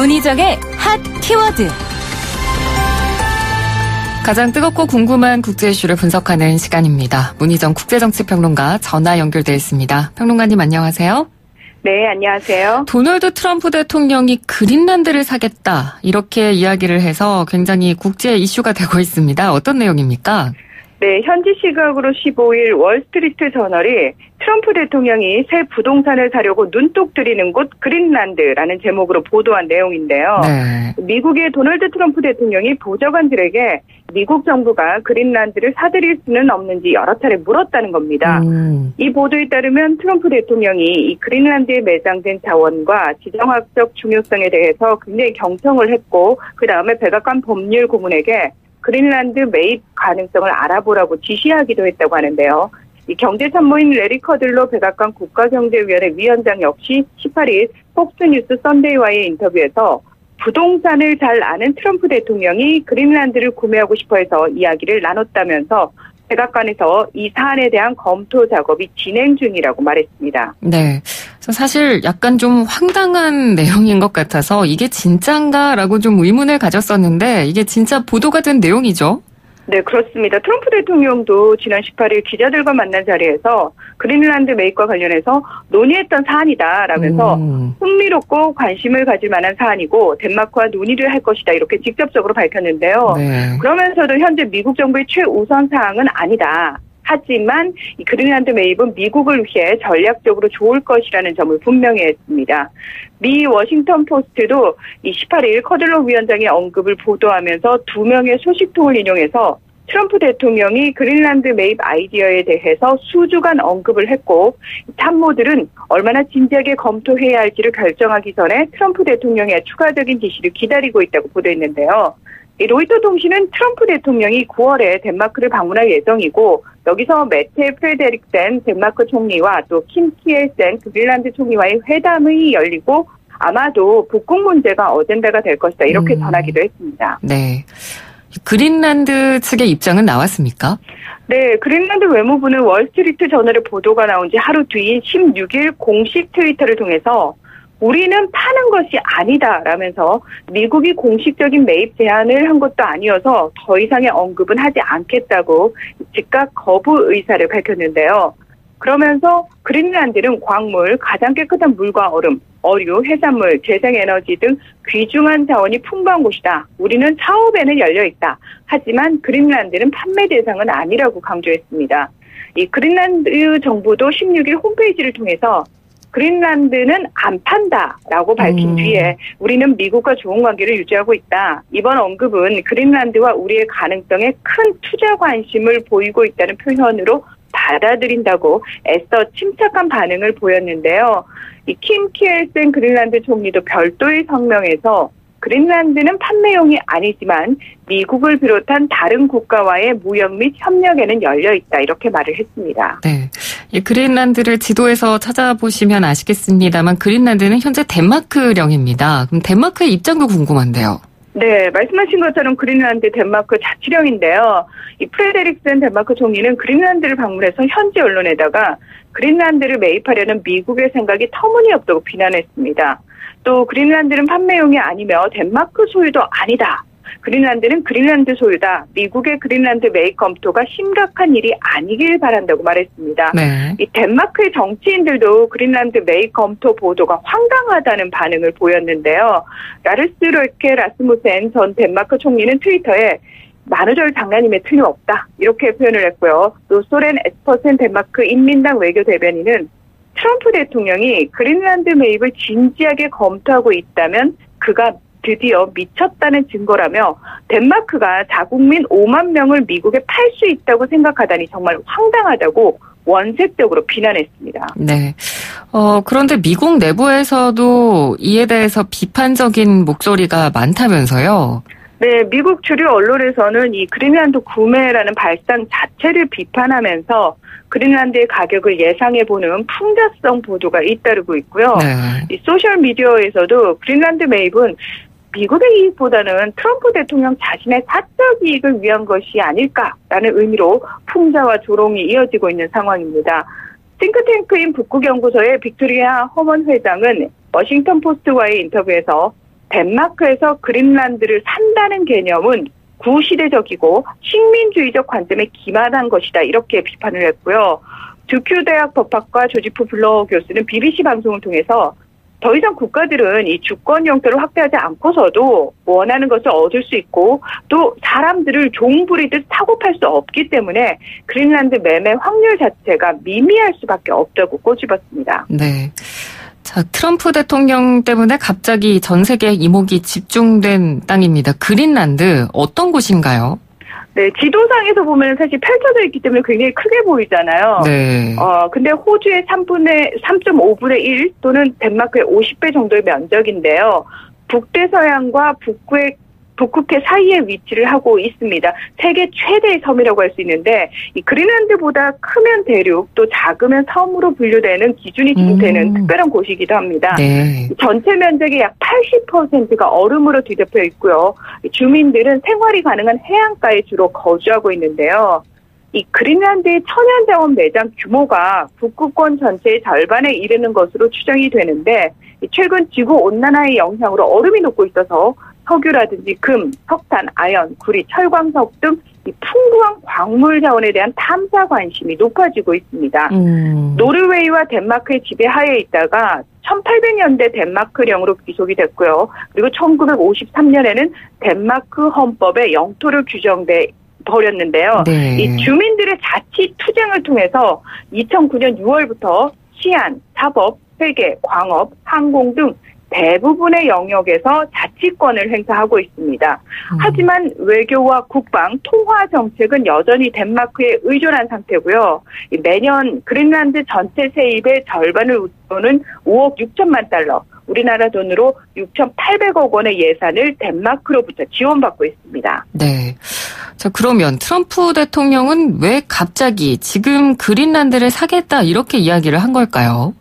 문희정의 핫 키워드. 가장 뜨겁고 궁금한 국제 이슈를 분석하는 시간입니다. 문희정 국제정치평론가 전화 연결돼 있습니다. 평론가님 안녕하세요. 네, 안녕하세요. 도널드 트럼프 대통령이 그린란드를 사겠다 이렇게 이야기를 해서 굉장히 국제 이슈가 되고 있습니다. 어떤 내용입니까? 네, 현지 시각으로 15일 월스트리트 저널이 트럼프 대통령이 새 부동산을 사려고 눈독 들이는 곳 그린란드라는 제목으로 보도한 내용인데요. 네. 미국의 도널드 트럼프 대통령이 보좌관들에게 미국 정부가 그린란드를 사들일 수는 없는지 여러 차례 물었다는 겁니다. 이 보도에 따르면 트럼프 대통령이 이 그린란드에 매장된 자원과 지정학적 중요성에 대해서 굉장히 경청을 했고 그 다음에 백악관 법률 고문에게 그린란드 매입 가능성을 알아보라고 지시하기도 했다고 하는데요. 이 경제참모인 레리 커들로 백악관 국가경제위원회 위원장 역시 18일 폭스뉴스 썬데이와의 인터뷰에서 부동산을 잘 아는 트럼프 대통령이 그린란드를 구매하고 싶어해서 이야기를 나눴다면서 백악관에서 이 사안에 대한 검토 작업이 진행 중이라고 말했습니다. 네, 사실 약간 좀 황당한 내용인 것 같아서 이게 진짠가라고 좀 의문을 가졌었는데 이게 진짜 보도가 된 내용이죠? 네, 그렇습니다. 트럼프 대통령도 지난 18일 기자들과 만난 자리에서 그린란드 매입과 관련해서 논의했던 사안이다라면서 흥미롭고 관심을 가질 만한 사안이고 덴마크와 논의를 할 것이다 이렇게 직접적으로 밝혔는데요. 네. 그러면서도 현재 미국 정부의 최우선 사항은 아니다. 하지만 이 그린란드 매입은 미국을 위해 전략적으로 좋을 것이라는 점을 분명히 했습니다. 미 워싱턴 포스트도 이 18일 커들로 위원장의 언급을 보도하면서 두 명의 소식통을 인용해서 트럼프 대통령이 그린란드 매입 아이디어에 대해서 수주간 언급을 했고 참모들은 얼마나 진지하게 검토해야 할지를 결정하기 전에 트럼프 대통령의 추가적인 지시를 기다리고 있다고 보도했는데요. 로이터 통신은 트럼프 대통령이 9월에 덴마크를 방문할 예정이고 여기서 메테 프레데릭센 덴마크 총리와 또 킴 키엘센 그린란드 총리와의 회담이 열리고 아마도 북극 문제가 어젠다가 될 것이다 이렇게 전하기도 했습니다. 네, 그린란드 측의 입장은 나왔습니까? 네, 그린란드 외무부는 월스트리트 저널의 보도가 나온 지 하루 뒤인 16일 공식 트위터를 통해서 우리는 파는 것이 아니다라면서 미국이 공식적인 매입 제안을 한 것도 아니어서 더 이상의 언급은 하지 않겠다고 즉각 거부 의사를 밝혔는데요. 그러면서 그린란드는 광물, 가장 깨끗한 물과 얼음, 어류, 해산물, 재생에너지 등 귀중한 자원이 풍부한 곳이다. 우리는 사업에는 열려있다. 하지만 그린란드는 판매 대상은 아니라고 강조했습니다. 이 그린란드 정부도 16일 홈페이지를 통해서 그린란드는 안 판다라고 밝힌 뒤에 우리는 미국과 좋은 관계를 유지하고 있다. 이번 언급은 그린란드와 우리의 가능성에 큰 투자 관심을 보이고 있다는 표현으로 받아들인다고 애써 침착한 반응을 보였는데요. 이 킴 키엘센 그린란드 총리도 별도의 성명에서 그린란드는 판매용이 아니지만 미국을 비롯한 다른 국가와의 무역 및 협력에는 열려있다 이렇게 말을 했습니다. 네, 이 그린란드를 지도에서 찾아보시면 아시겠습니다만 그린란드는 현재 덴마크령입니다. 그럼 덴마크의 입장도 궁금한데요. 네, 말씀하신 것처럼 그린란드 덴마크 자치령인데요. 이 프레데릭센 덴마크 총리는 그린란드를 방문해서 현지 언론에다가 그린란드를 매입하려는 미국의 생각이 터무니없다고 비난했습니다. 또 그린란드는 판매용이 아니며 덴마크 소유도 아니다. 그린란드는 그린란드 소유다. 미국의 그린란드 매입 검토가 심각한 일이 아니길 바란다고 말했습니다. 네. 이 덴마크의 정치인들도 그린란드 매입 검토 보도가 황당하다는 반응을 보였는데요. 라르스 르케 라스무센 전 덴마크 총리는 트위터에 만우절 장난임에 틀림없다 이렇게 표현을 했고요. 또 소렌 에스퍼센 덴마크 인민당 외교 대변인은 트럼프 대통령이 그린란드 매입을 진지하게 검토하고 있다면 그가 드디어 미쳤다는 증거라며 덴마크가 자국민 5만 명을 미국에 팔 수 있다고 생각하다니 정말 황당하다고 원색적으로 비난했습니다. 네. 그런데 미국 내부에서도 이에 대해서 비판적인 목소리가 많다면서요? 네, 미국 주류 언론에서는 이 그린란드 구매라는 발상 자체를 비판하면서 그린란드의 가격을 예상해보는 풍자성 보도가 잇따르고 있고요. 네. 이 소셜미디어에서도 그린란드 매입은 미국의 이익보다는 트럼프 대통령 자신의 사적 이익을 위한 것이 아닐까라는 의미로 풍자와 조롱이 이어지고 있는 상황입니다. 싱크탱크인 북극연구소의 빅토리아 허먼 회장은 워싱턴 포스트와의 인터뷰에서 덴마크에서 그린란드를 산다는 개념은 구시대적이고 식민주의적 관점에 기만한 것이다. 이렇게 비판을 했고요. 듀큐 대학 법학과 조지프 블러 교수는 BBC 방송을 통해서 더 이상 국가들은 이 주권 영토를 확대하지 않고서도 원하는 것을 얻을 수 있고 또 사람들을 종 부리듯 사고 팔 수 없기 때문에 그린란드 매매 확률 자체가 미미할 수밖에 없다고 꼬집었습니다. 네. 자, 트럼프 대통령 때문에 갑자기 전 세계 이목이 집중된 땅입니다. 그린란드 어떤 곳인가요? 네, 지도상에서 보면 사실 펼쳐져 있기 때문에 굉장히 크게 보이잖아요. 네. 근데 호주의 3.5분의 1 또는 덴마크의 50배 정도의 면적인데요. 북대서양과 북극해 사이에 위치를 하고 있습니다. 세계 최대의 섬이라고 할 수 있는데 이 그린란드보다 크면 대륙 또 작으면 섬으로 분류되는 기준이 지금 되는 특별한 곳이기도 합니다. 네. 전체 면적의 약 80%가 얼음으로 뒤덮여 있고요. 주민들은 생활이 가능한 해안가에 주로 거주하고 있는데요. 이 그린란드의 천연자원 매장 규모가 북극권 전체의 절반에 이르는 것으로 추정이 되는데 최근 지구온난화의 영향으로 얼음이 녹고 있어서 석유라든지 금, 석탄, 아연, 구리, 철광석 등 이 풍부한 광물 자원에 대한 탐사 관심이 높아지고 있습니다. 노르웨이와 덴마크의 지배하에 있다가 1800년대 덴마크령으로 귀속이 됐고요. 그리고 1953년에는 덴마크 헌법에 영토를 규정돼 버렸는데요. 네. 이 주민들의 자치 투쟁을 통해서 2009년 6월부터 시안, 사법, 회계, 광업, 항공 등 대부분의 영역에서 자치권을 행사하고 있습니다. 하지만 외교와 국방, 통화 정책은 여전히 덴마크에 의존한 상태고요. 매년 그린란드 전체 세입의 절반을 웃도는 5억 6천만 달러, 우리나라 돈으로 6,800억 원의 예산을 덴마크로부터 지원받고 있습니다. 네. 자, 그러면 트럼프 대통령은 왜 갑자기 지금 그린란드를 사겠다 이렇게 이야기를 한 걸까요?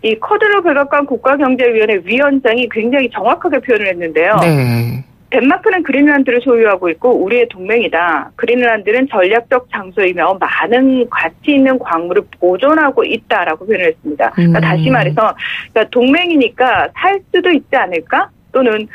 이 커드로 백악관 국가경제위원회 위원장이 굉장히 정확하게 표현을 했는데요. 네. 덴마크는 그린란드를 소유하고 있고 우리의 동맹이다. 그린란드는 전략적 장소이며 많은 가치 있는 광물을 보존하고 있다라고 표현을 했습니다. 그러니까 다시 말해서 그러니까 동맹이니까 살 수도 있지 않을까? 또는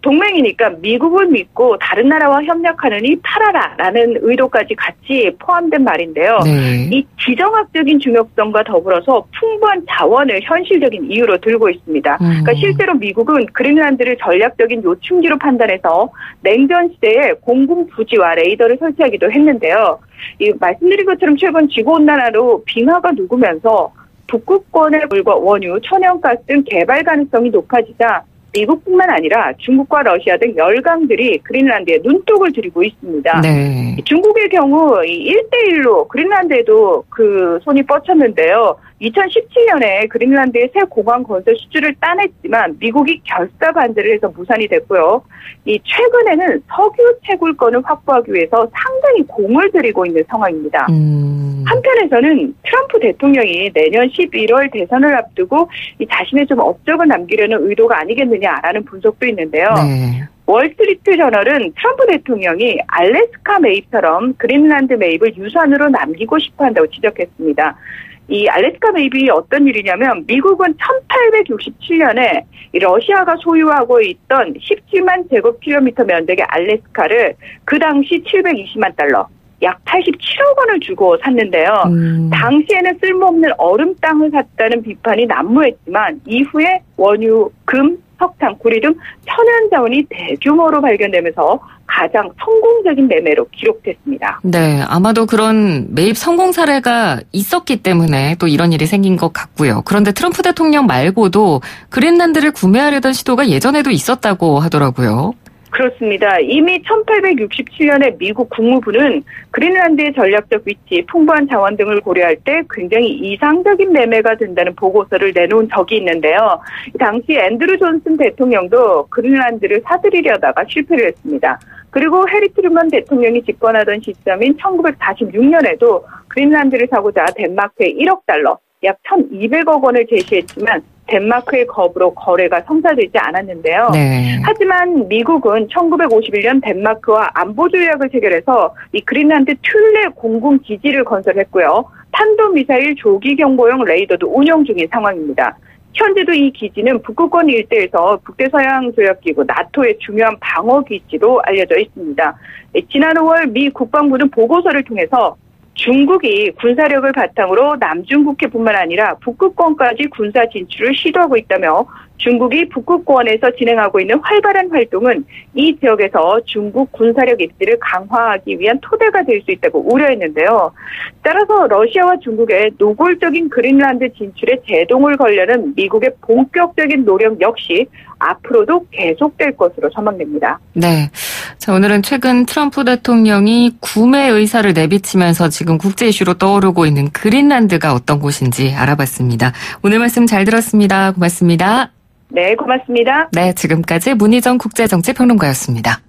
동맹이니까 미국을 믿고 다른 나라와 협력하느니 팔아라라는 의도까지 같이 포함된 말인데요. 네. 이 지정학적인 중요성과 더불어서 풍부한 자원을 현실적인 이유로 들고 있습니다. 그러니까 실제로 미국은 그린란드를 전략적인 요충지로 판단해서 냉전 시대에 공군 부지와 레이더를 설치하기도 했는데요. 이 말씀드린 것처럼 최근 지구온난화로 빙하가 녹으면서 북극권의 물과 원유, 천연가스 등 개발 가능성이 높아지자 미국뿐만 아니라 중국과 러시아 등 열강들이 그린란드에 눈독을 들이고 있습니다. 네. 중국의 경우 1대1로 그린란드에도 그 손이 뻗쳤는데요. 2017년에 그린란드의 새 공항 건설 수주를 따냈지만 미국이 결사 반대를 해서 무산이 됐고요. 이 최근에는 석유 채굴권을 확보하기 위해서 상당히 공을 들이고 있는 상황입니다. 한편에서는 트럼프 대통령이 내년 11월 대선을 앞두고 이 자신의 좀 업적을 남기려는 의도가 아니겠느냐라는 분석도 있는데요. 네. 월스트리트 저널은 트럼프 대통령이 알래스카 매입처럼 그린란드 매입을 유산으로 남기고 싶어 한다고 지적했습니다. 이 알래스카 매입이 어떤 일이냐면 미국은 1867년에 러시아가 소유하고 있던 17만 제곱킬로미터 면적의 알래스카를 그 당시 720만 달러, 약 87억 원을 주고 샀는데요. 당시에는 쓸모없는 얼음 땅을 샀다는 비판이 난무했지만 이후에 원유, 금, 석탄, 구리 등 천연자원이 대규모로 발견되면서 가장 성공적인 매매로 기록됐습니다. 네, 아마도 그런 매입 성공 사례가 있었기 때문에 또 이런 일이 생긴 것 같고요. 그런데 트럼프 대통령 말고도 그린란드를 구매하려던 시도가 예전에도 있었다고 하더라고요. 그렇습니다. 이미 1867년에 미국 국무부는 그린란드의 전략적 위치, 풍부한 자원 등을 고려할 때 굉장히 이상적인 매매가 된다는 보고서를 내놓은 적이 있는데요. 당시 앤드루 존슨 대통령도 그린란드를 사들이려다가 실패를 했습니다. 그리고 해리 트루먼 대통령이 집권하던 시점인 1946년에도 그린란드를 사고자 덴마크에 1억 달러, 약 1,200억 원을 제시했지만 덴마크의 겁으로 거래가 성사되지 않았는데요. 네. 하지만 미국은 1951년 덴마크와 안보조약을 체결해서 이 그린란드 튤레 공군 기지를 건설했고요. 탄도미사일 조기경보용 레이더도 운영 중인 상황입니다. 현재도 이 기지는 북극권 일대에서 북대서양조약기구 나토의 중요한 방어기지로 알려져 있습니다. 지난 5월 미 국방부는 보고서를 통해서 중국이 군사력을 바탕으로 남중국해뿐만 아니라 북극권까지 군사 진출을 시도하고 있다며 중국이 북극권에서 진행하고 있는 활발한 활동은 이 지역에서 중국 군사력 입지를 강화하기 위한 토대가 될 수 있다고 우려했는데요. 따라서 러시아와 중국의 노골적인 그린란드 진출에 제동을 걸려는 미국의 본격적인 노력 역시 앞으로도 계속될 것으로 전망됩니다. 네. 자, 오늘은 최근 트럼프 대통령이 구매 의사를 내비치면서 지금 국제 이슈로 떠오르고 있는 그린란드가 어떤 곳인지 알아봤습니다. 오늘 말씀 잘 들었습니다. 고맙습니다. 네, 고맙습니다. 네, 지금까지 문희정 국제정치평론가였습니다.